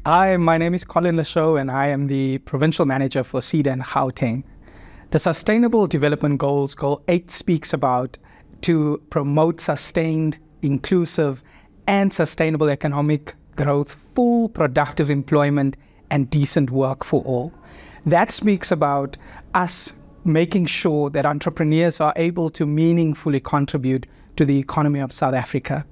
Hi, my name is Colin Leshou and I am the Provincial Manager for Seda in Gauteng. The Sustainable Development Goals, Goal 8 speaks about to promote sustained, inclusive and sustainable economic growth, full productive employment and decent work for all. That speaks about us making sure that entrepreneurs are able to meaningfully contribute to the economy of South Africa.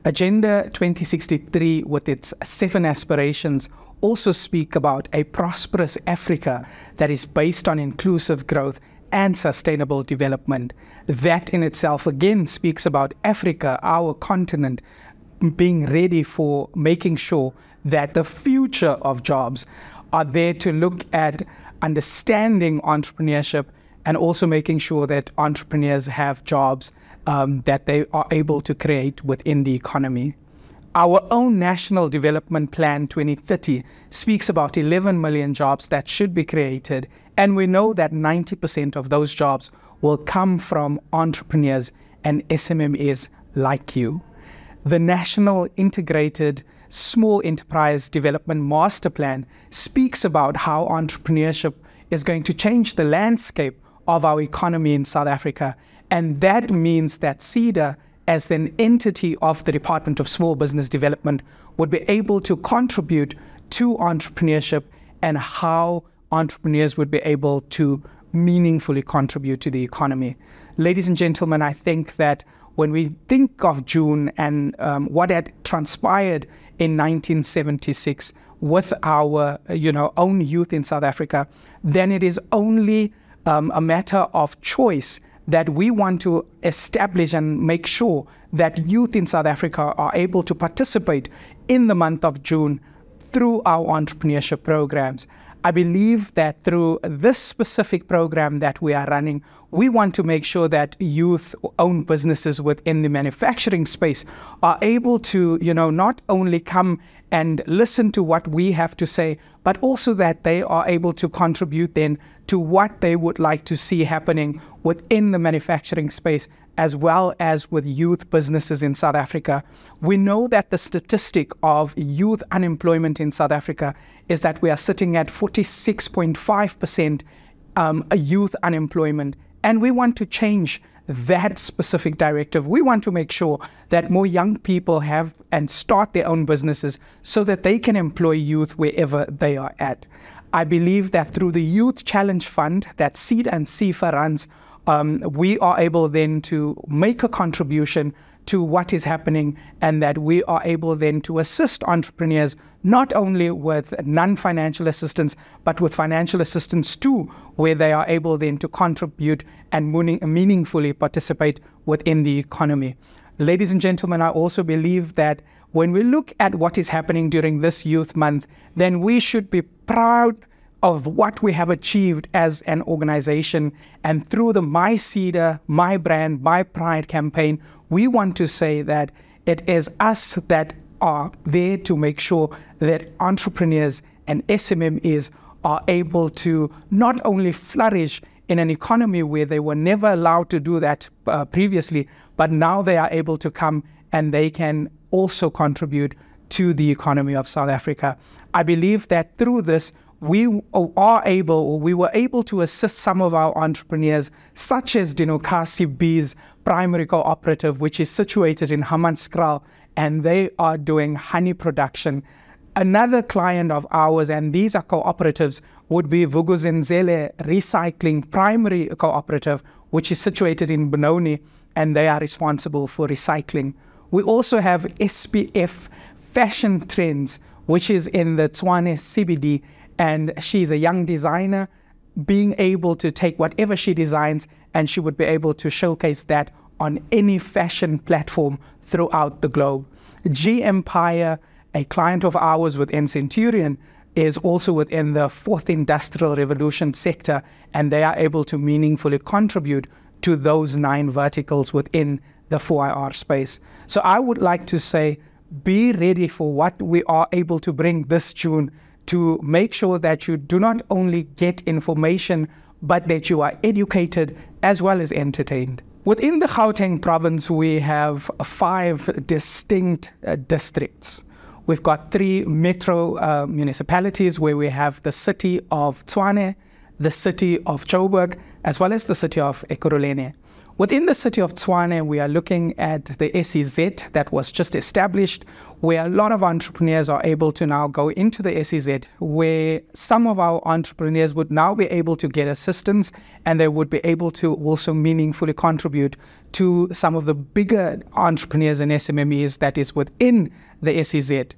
Agenda 2063, with its 7 aspirations, also speak about a prosperous Africa that is based on inclusive growth and sustainable development. That in itself again speaks about Africa, our continent, being ready for making sure that the future of jobs are there to look at understanding entrepreneurship and also making sure that entrepreneurs have jobs that they are able to create within the economy. Our own National Development Plan 2030 speaks about 11 million jobs that should be created, and we know that 90% of those jobs will come from entrepreneurs and SMMEs like you. The National Integrated Small Enterprise Development Master Plan speaks about how entrepreneurship is going to change the landscape of our economy in South Africa. And that means that Seda, as an entity of the Department of Small Business Development, would be able to contribute to entrepreneurship and how entrepreneurs would be able to meaningfully contribute to the economy. Ladies and gentlemen, I think that when we think of June and what had transpired in 1976 with our own youth in South Africa, then it is only a matter of choice that we want to establish and make sure that youth in South Africa are able to participate in the month of June through our entrepreneurship programs. I believe that through this specific program that we are running, we want to make sure that youth-owned businesses within the manufacturing space are able to, not only come and listen to what we have to say, but also that they are able to contribute then to what they would like to see happening within the manufacturing space, as well as with youth businesses in South Africa. We know that the statistic of youth unemployment in South Africa is that we are sitting at 46.5% youth unemployment. And we want to change that specific directive. We want to make sure that more young people have and start their own businesses so that they can employ youth wherever they are at. I believe that through the Youth Challenge Fund that Seda and CIFA runs, we are able then to make a contribution to what is happening, and that we are able then to assist entrepreneurs not only with non-financial assistance, but with financial assistance too, where they are able then to contribute and meaningfully participate within the economy. Ladies and gentlemen, I also believe that when we look at what is happening during this Youth Month, then we should be proud of what we have achieved as an organization. And through the My Seda, My Brand, My Pride campaign, we want to say that it is us that are there to make sure that entrepreneurs and SMMEs are able to not only flourish in an economy where they were never allowed to do that previously, but now they are able to come and they can also contribute to the economy of South Africa. I believe that through this, we were able to assist some of our entrepreneurs, such as Dinokasi Bees Primary Cooperative, which is situated in Hammanskraal, and they are doing honey production. Another client of ours, and these are cooperatives, would be Vuguzenzele Recycling Primary Cooperative, which is situated in Benoni, and they are responsible for recycling. We also have SPF Fashion Trends, which is in the Tshwane CBD, and she's a young designer, being able to take whatever she designs and she would be able to showcase that on any fashion platform throughout the globe. G Empire, a client of ours within Centurion, is also within the 4th Industrial Revolution sector, and they are able to meaningfully contribute to those 9 verticals within the 4IR space. So I would like to say, be ready for what we are able to bring this June, to make sure that you do not only get information, but that you are educated as well as entertained. Within the Gauteng province, we have 5 distinct districts. We've got 3 metro municipalities where we have the city of Tshwane, the city of Joburg, as well as the city of Ekurhuleni. Within the city of Tshwane, we are looking at the SEZ that was just established, where a lot of entrepreneurs are able to now go into the SEZ, where some of our entrepreneurs would now be able to get assistance, and they would be able to also meaningfully contribute to some of the bigger entrepreneurs and SMMEs that is within the SEZ.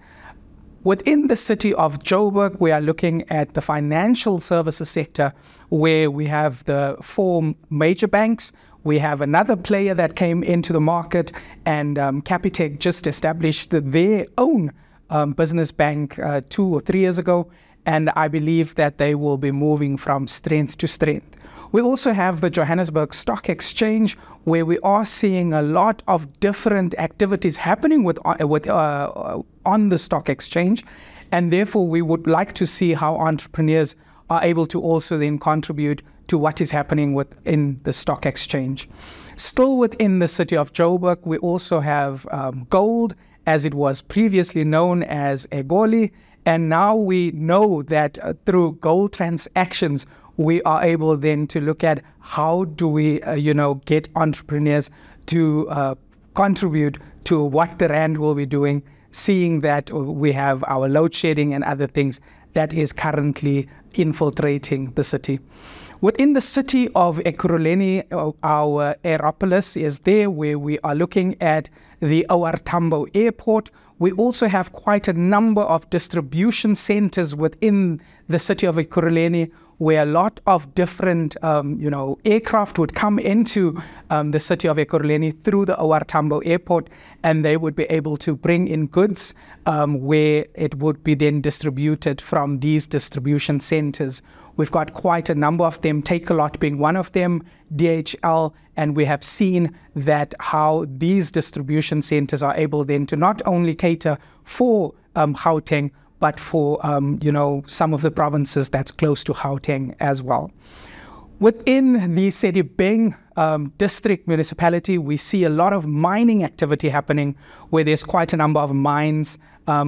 Within the city of Joburg, we are looking at the financial services sector, where we have the 4 major banks. We have another player that came into the market, and Capitec just established their own business bank 2 or 3 years ago, and I believe that they will be moving from strength to strength. We also have the Johannesburg Stock Exchange, where we are seeing a lot of different activities happening on the stock exchange, and therefore we would like to see how entrepreneurs are able to also then contribute to what is happening within the stock exchange. Still within the city of Joburg, we also have gold, as it was previously known as Egoli, and now we know that through gold transactions, we are able then to look at how do we, get entrepreneurs to contribute to what the rand will be doing, seeing that we have our load shedding and other things that is currently infiltrating the city. Within the city of Ekurhuleni, our Aeropolis is there, where we are looking at the OR Tambo Airport. We also have quite a number of distribution centers within the city of Ekurhuleni, where a lot of different, aircraft would come into the city of Ekurhuleni through the OR Tambo Airport, and they would be able to bring in goods where it would be then distributed from these distribution centers. We've got quite a number of them, Takealot being one of them, DHL, and we have seen that how these distribution centers are able then to not only cater for Gauteng, but for some of the provinces that's close to Gauteng as well. Within the Sedibeng district municipality, we see a lot of mining activity happening, where there's quite a number of mines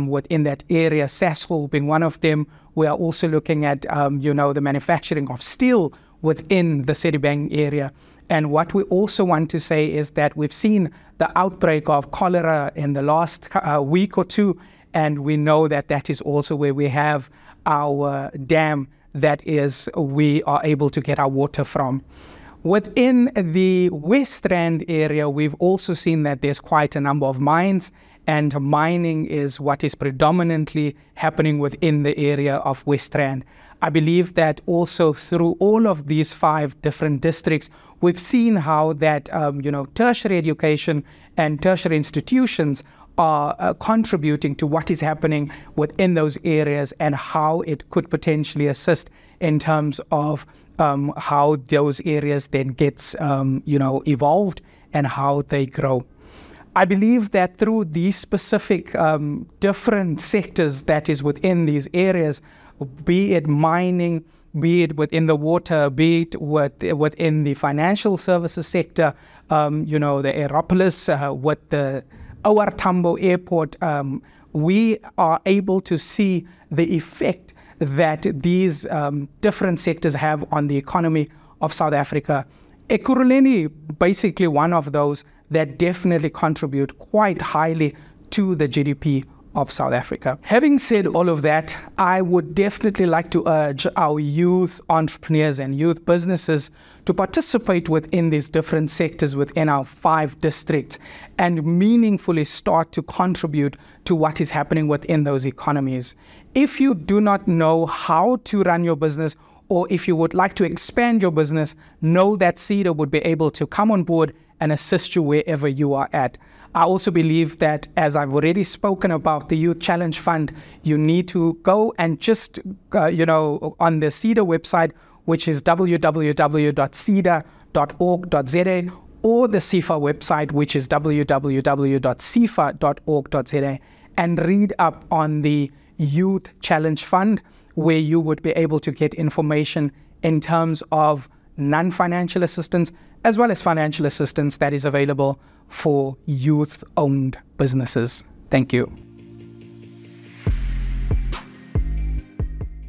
within that area, Sasol being one of them. We are also looking at the manufacturing of steel within the Sedibeng area. And what we also want to say is that we've seen the outbreak of cholera in the last week or two, and we know that that is also where we have our dam that is we are able to get our water from. Within the West Rand area, we've also seen that there's quite a number of mines, and mining is what is predominantly happening within the area of West Rand. I believe that also through all of these 5 different districts, we've seen how that tertiary education and tertiary institutions are contributing to what is happening within those areas, and how it could potentially assist in terms of how those areas then gets evolved and how they grow. I believe that through these specific different sectors that is within these areas, be it mining, be it within the water, be it within the financial services sector, the Aeropolis, with the OR Tambo Airport, we are able to see the effect that these different sectors have on the economy of South Africa. Ekurhuleni, basically one of those that definitely contribute quite highly to the GDP of South Africa. Having said all of that, I would definitely like to urge our youth entrepreneurs and youth businesses to participate within these different sectors within our 5 districts and meaningfully start to contribute to what is happening within those economies. If you do not know how to run your business, or if you would like to expand your business, know that Seda would be able to come on board and assist you wherever you are at. I also believe that, as I've already spoken about the Youth Challenge Fund, you need to go and just, on the Seda website, which is www.seda.org.za, or the CIFA website, which is www.cifa.org.za, and read up on the Youth Challenge Fund, where you would be able to get information in terms of non-financial assistance as well as financial assistance that is available for youth-owned businesses. Thank you.